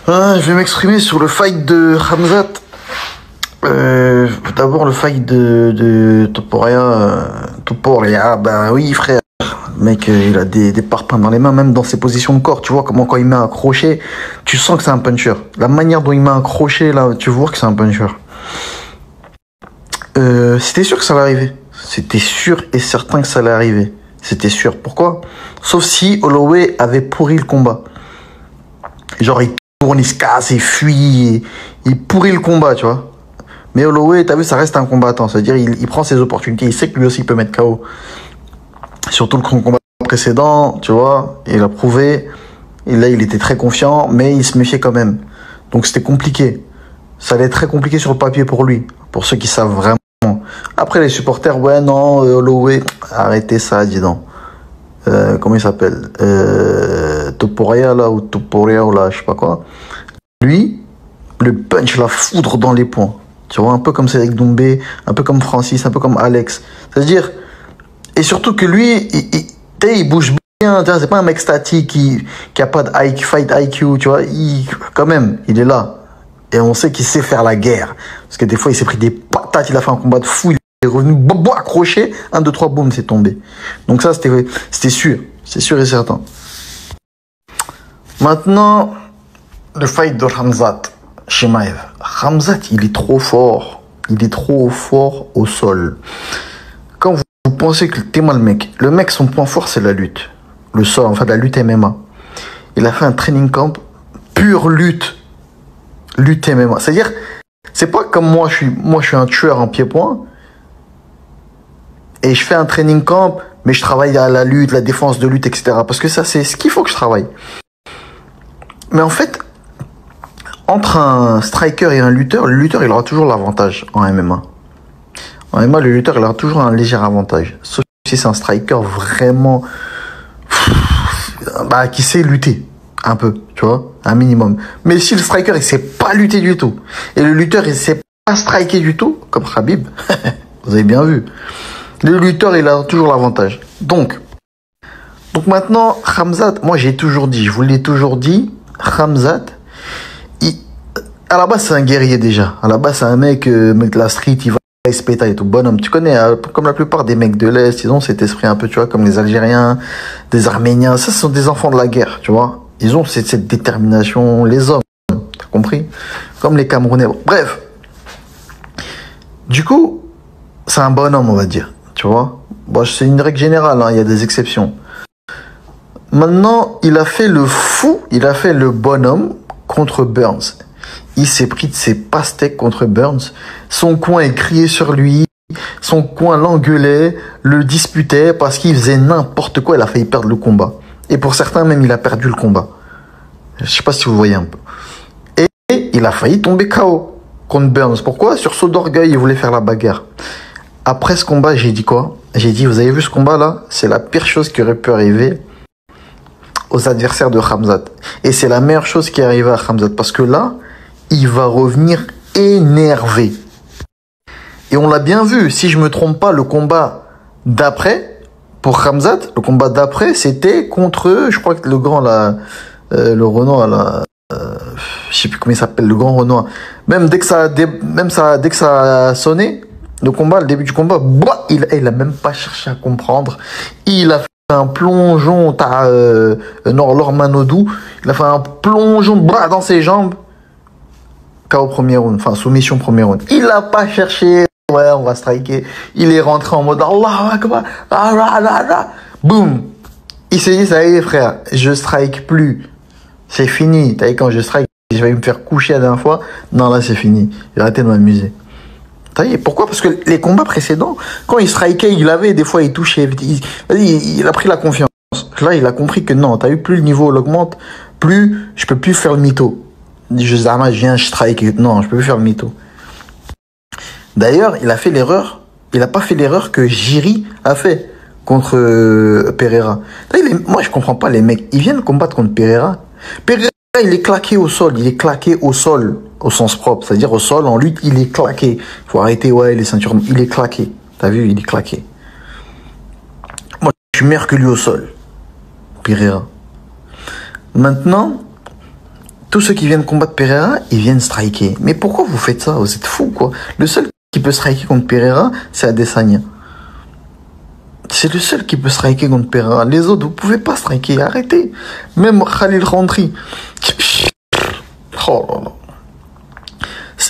Je vais m'exprimer sur le fight de Khamzat. D'abord le fight de Topuria. Topuria, ben oui frère. Le mec, il a des parpaings dans les mains, même dans ses positions de corps. Tu vois comment quand il met un crochet, tu sens que c'est un puncher. La manière dont il met un crochet, là, tu vois que c'est un puncher. C'était sûr que ça allait arriver. C'était sûr et certain que ça allait arriver. C'était sûr. Pourquoi? Sauf si Holloway avait pourri le combat. Genre, il tourne, il se casse, il fuit, il pourrit le combat, tu vois. Mais Holloway, t'as vu, ça reste un combattant. C'est-à-dire, il prend ses opportunités. Il sait que lui aussi, il peut mettre KO. Surtout le combat précédent, tu vois, il a prouvé. Et là, il était très confiant, mais il se méfiait quand même. Donc, c'était compliqué. Ça allait être très compliqué sur le papier pour lui. Pour ceux qui savent vraiment. Après, les supporters, ouais, non, Holloway, arrêtez ça, dis donc. Comment il s'appelle Topuria, là, ou Topuria, ou là, je sais pas quoi. Lui, le punch, la foudre dans les poings. Tu vois, un peu comme Cédric Doumbé, un peu comme Francis, un peu comme Alex. C'est-à-dire, et surtout que lui, il bouge bien, c'est pas un mec statique qui a pas de fight IQ, tu vois, quand même, il est là. Et on sait qu'il sait faire la guerre. Parce que des fois, il s'est pris des patates, il a fait un combat de fou, il est revenu, accroché, 1, 2, 3, boum, c'est tombé. Donc ça, c'était sûr. C'est sûr et certain. Maintenant, le fight de Khamzat, Chimaev. Khamzat, il est trop fort. Il est trop fort au sol. Quand vous pensez que t'es mal le mec, son point fort, c'est la lutte. Le sol, en fait, la lutte MMA. Il a fait un training camp pure lutte. Lutte MMA. C'est-à-dire, c'est pas comme moi, je suis un tueur en pied-point. Et je fais un training camp, mais je travaille à la lutte, la défense de lutte, etc. Parce que ça, c'est ce qu'il faut que je travaille. Mais en fait, entre un striker et un lutteur, le lutteur, il aura toujours l'avantage en MMA. En MMA, le lutteur, il aura toujours un léger avantage. Sauf si c'est un striker vraiment qui sait lutter un peu, tu vois, un minimum. Mais si le striker, il sait pas lutter du tout, et le lutteur, il sait pas striker du tout, comme Khabib, vous avez bien vu, le lutteur, il a toujours l'avantage. Donc maintenant, Khamzat, moi j'ai toujours dit, je vous l'ai toujours dit, Khamzat, à la base, c'est un guerrier déjà. À la base, c'est un mec de la street, il va, il se pétaille et tout. Bonhomme, tu connais, comme la plupart des mecs de l'Est, ils ont cet esprit un peu, tu vois, comme les Algériens, des Arméniens. Ça, ce sont des enfants de la guerre, tu vois. Ils ont cette détermination, les hommes, t'as compris? Comme les Camerounais. Bref. Du coup, c'est un bonhomme, on va dire, tu vois. Bon, c'est une règle générale, hein, il y a des exceptions. Maintenant, il a fait le fou, il a fait le bonhomme contre Burns. Il s'est pris de ses pastèques contre Burns. Son coin, il criait sur lui. Son coin l'engueulait, le disputait parce qu'il faisait n'importe quoi. Il a failli perdre le combat. Et pour certains, même, il a perdu le combat. Je sais pas si vous voyez un peu. Et il a failli tomber KO contre Burns. Pourquoi? Sur saut d'orgueil, il voulait faire la bagarre. Après ce combat, j'ai dit quoi? J'ai dit, vous avez vu ce combat-là? C'est la pire chose qui aurait pu arriver aux adversaires de Khamzat. Et c'est la meilleure chose qui est arrivée à Khamzat. Parce que là, il va revenir énervé. Et on l'a bien vu, si je me trompe pas, le combat d'après, pour Khamzat, le combat d'après, c'était contre, je crois que le grand, là, le Renoir, là, je sais plus comment il s'appelle, le grand Renoir. Même dès que ça a sonné, le combat, le début du combat, il a même pas cherché à comprendre. Il a fait un plongeon, Lormanodou, il a fait un plongeon dans ses jambes. KO premier round, enfin soumission premier round. Il a pas cherché, ouais, on va striker. Il est rentré en mode Allah Akbar, boum. Il s'est dit, ça y est frère, je strike plus. C'est fini. T'as vu, quand je strike, je vais me faire coucher la dernière fois. Non, là c'est fini. J'ai arrêté de m'amuser. T'as vu, pourquoi? Parce que les combats précédents, quand il strikait, il avait, des fois il touchait. Il a pris la confiance. Là, il a compris que non, t'as vu, plus le niveau augmente, plus je peux plus faire le mytho. Je viens, je strike. Non, je peux plus faire le mytho. D'ailleurs, il a fait l'erreur. Il a pas fait l'erreur que Jiri a fait contre Pereira. Moi, je comprends pas les mecs. Ils viennent combattre contre Pereira. Pereira, il est claqué au sol. Il est claqué au sol, au sens propre. C'est-à-dire au sol, en lutte, il est claqué. Faut arrêter, ouais, les ceintures. Il est claqué. T'as vu, il est claqué. Moi, je suis meilleur que lui au sol. Pereira. Maintenant, tous ceux qui viennent combattre Pereira, ils viennent striker. Mais pourquoi vous faites ça? Vous êtes fous, quoi. Le seul qui peut striker contre Pereira, c'est Adesanya. C'est le seul qui peut striker contre Pereira. Les autres, vous pouvez pas striker. Arrêtez. Même Khalil Rountree. Oh là là.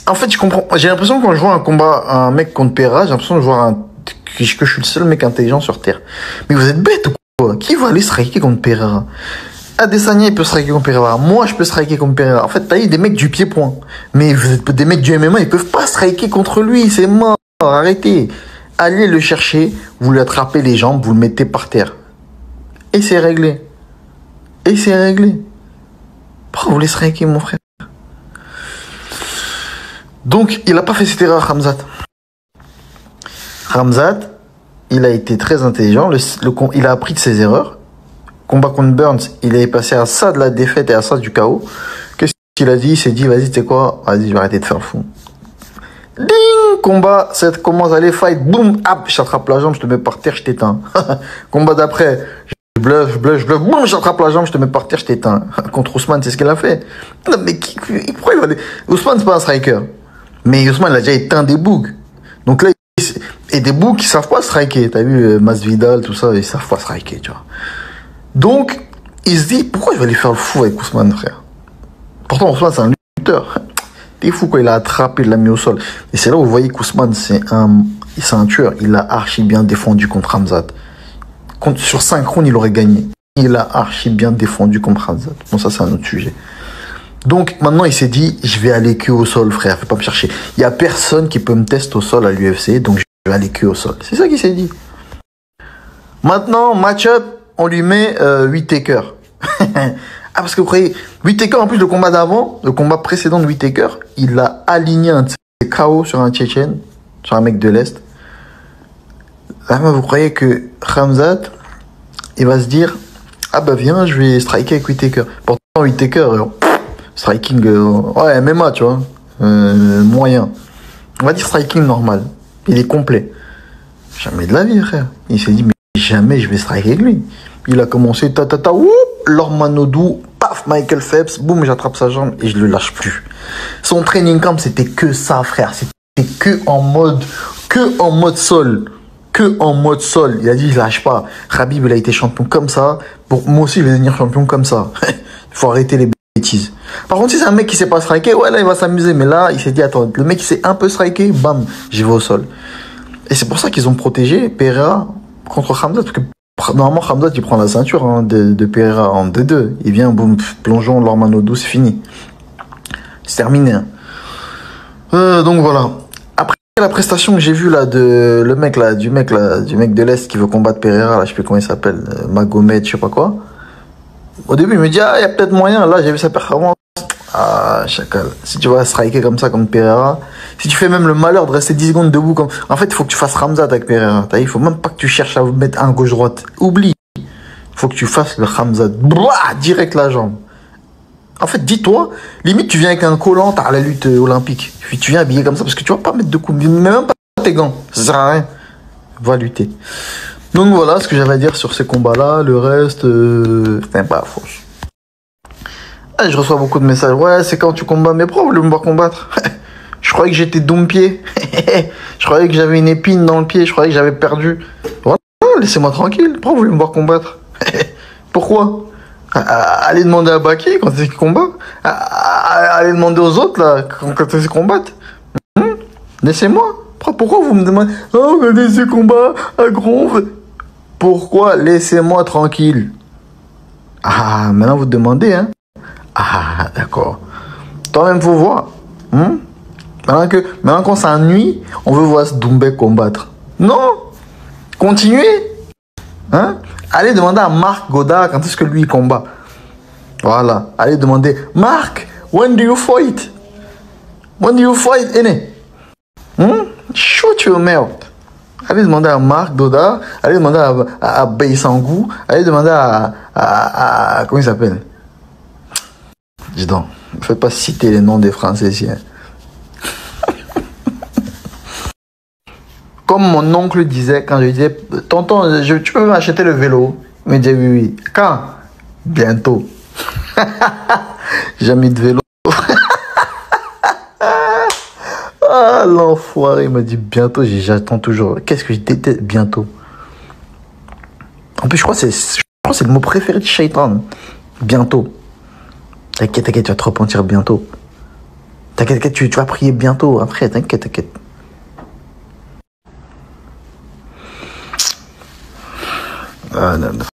En fait, je comprends. J'ai l'impression que quand je vois un mec contre Pereira, j'ai l'impression de voir que je suis le seul mec intelligent sur Terre. Mais vous êtes bête ou quoi? Qui va aller striker contre Pereira? Adesanya, il peut striker contre Pereira. Moi, je peux striker contre Pereira. En fait, t'as eu des mecs du pied-point. Mais vous êtes des mecs du MMA, ils peuvent pas striker contre lui. C'est mort. Arrêtez. Allez le chercher, vous lui attrapez les jambes, vous le mettez par terre. Et c'est réglé. Et c'est réglé. Pourquoi vous voulez striker, mon frère? Donc, il a pas fait cette erreur, Khamzat. Khamzat, il a été très intelligent. Il a appris de ses erreurs. Combat contre Burns, il est passé à ça de la défaite et à ça du chaos. Qu'est-ce qu'il a dit? Il s'est dit, vas-y, tu sais quoi? Vas-y, je vais arrêter de faire le fou. Ding! Combat, ça commence à aller fight, boum, hop, je t'attrape la jambe, je te mets par terre, je t'éteins. Combat d'après, je bluffe, boum, je t'attrape la jambe, je te mets par terre, je t'éteins. Contre Ousmane, c'est ce qu'il a fait. Non, mais pourquoi il va aller... Ousmane, c'est pas un striker. Mais Ousmane, il a déjà éteint des bougs. Donc là, et des bougs qui savent pas striker. T'as vu, Masvidal, tout ça, ils savent pas striker, tu vois. Donc, il se dit, pourquoi je vais aller faire le fou avec Ousmane, frère? Pourtant, Ousmane, c'est un lutteur. T'es fou, quoi, il a attrapé, il l'a mis au sol. Et c'est là où vous voyez qu'Ousmane, c'est un tueur. Il a archi bien défendu contre Khamzat. Sur 5 rounds, il aurait gagné. Il a archi bien défendu contre Khamzat. Bon, ça, c'est un autre sujet. Donc, maintenant, il s'est dit, je vais aller que au sol, frère. Fais pas me chercher. Il y a personne qui peut me tester au sol à l'UFC, donc je vais aller que au sol. C'est ça qu'il s'est dit. Maintenant, match-up, on lui met Whittaker. Ah, parce que vous croyez, Whittaker, en plus, le combat d'avant, le combat précédent de Whittaker, il a aligné un de ses KO sur un Tchétchène, sur un mec de l'Est. Là, vous croyez que Khamzat, il va se dire, ah bah viens, je vais striker avec Whittaker. Pourtant, Whittaker, striking, ouais, MMA, tu vois, moyen. On va dire striking normal. Il est complet. Jamais de la vie, frère. Il s'est dit, mais jamais je vais striker avec lui. Il a commencé, whoop, Lormanodou, paf, Michael Phelps, boum, j'attrape sa jambe et je le lâche plus. Son training camp, c'était que ça, frère. C'était que en mode sol. Que en mode sol. Il a dit, je lâche pas. Khabib, il a été champion comme ça. Pour moi aussi, je vais devenir champion comme ça. Il faut arrêter les bêtises. Par contre, si c'est un mec qui sait pas striker, ouais, là, il va s'amuser. Mais là, il s'est dit, attends, le mec qui sait un peu striker, bam, j'y vais au sol. Et c'est pour ça qu'ils ont protégé Pereira contre Khamzat. Parce que normalement, Khamzat, il prend la ceinture de Pereira en 2-2. Il vient, boum, plongeon, Lormanodou, c'est fini. C'est terminé. Hein. Donc voilà. Après la prestation que j'ai vue là du mec de l'Est qui veut combattre Pereira, là, je sais plus comment il s'appelle, Magomed, je sais pas quoi. Au début, il me dit, ah, il y a peut-être moyen. Là, j'ai vu sa performance. Ah, chacal. Si tu vas striker comme ça, comme Pereira, si tu fais même le malheur de rester 10 secondes debout, comme... En fait, il faut que tu fasses Khamzat avec Pereira. Il faut même pas que tu cherches à mettre un gauche-droite. Oublie. Il faut que tu fasses le Khamzat. Blah, direct la jambe. En fait, dis-toi, limite, tu viens avec un collant à la lutte olympique. Puis tu viens habillé comme ça, parce que tu vas pas mettre de coups, même pas tes gants. Ça sert à rien. Va lutter. Donc voilà ce que j'avais à dire sur ces combats-là. Le reste, c'est pas faux. Je reçois beaucoup de messages. Ouais, c'est quand tu combats. Mais pourquoi vous voulez me voir combattre? Je croyais que j'étais doom-pied. Je croyais que j'avais une épine dans le pied. Je croyais que j'avais perdu. Voilà, laissez-moi tranquille. Pourquoi vous voulez me voir combattre? Pourquoi? Allez demander à Baki quand c'est qu'il combat. Allez demander aux autres là quand c'est qu'ils combattent. Laissez-moi. Pourquoi vous me demandez? Oh, regardez ce combat à Grove. Pourquoi? Laissez-moi tranquille. Ah, maintenant vous demandez, hein? Ah, d'accord. Toi-même, faut voir. Maintenant qu'on s'ennuie, on veut voir ce Doumbé combattre. Non. Continuez. Hein? Allez demander à Marc Godard quand est-ce que lui combat. Voilà. Allez demander, Marc, when do you fight? When do you fight, Ene? Shoot your mouth. Allez demander à Marc Godard. Allez demander à Baïsangou. Allez demander à comment il s'appelle? Dis donc, ne faites pas citer les noms des Français ici. Hein. Comme mon oncle disait, quand je disais, tonton, tu peux m'acheter le vélo? Il me disait oui, oui. Quand? Bientôt. Jamais de vélo. Ah, l'enfoiré, il m'a dit bientôt, j'attends toujours. Qu'est-ce que je déteste bientôt. En plus, je crois que c'est le mot préféré de Shaitan. Bientôt. T'inquiète, t'inquiète, tu vas te repentir bientôt. T'inquiète, t'inquiète, tu vas prier bientôt. Après, t'inquiète, t'inquiète. Ah, non, non.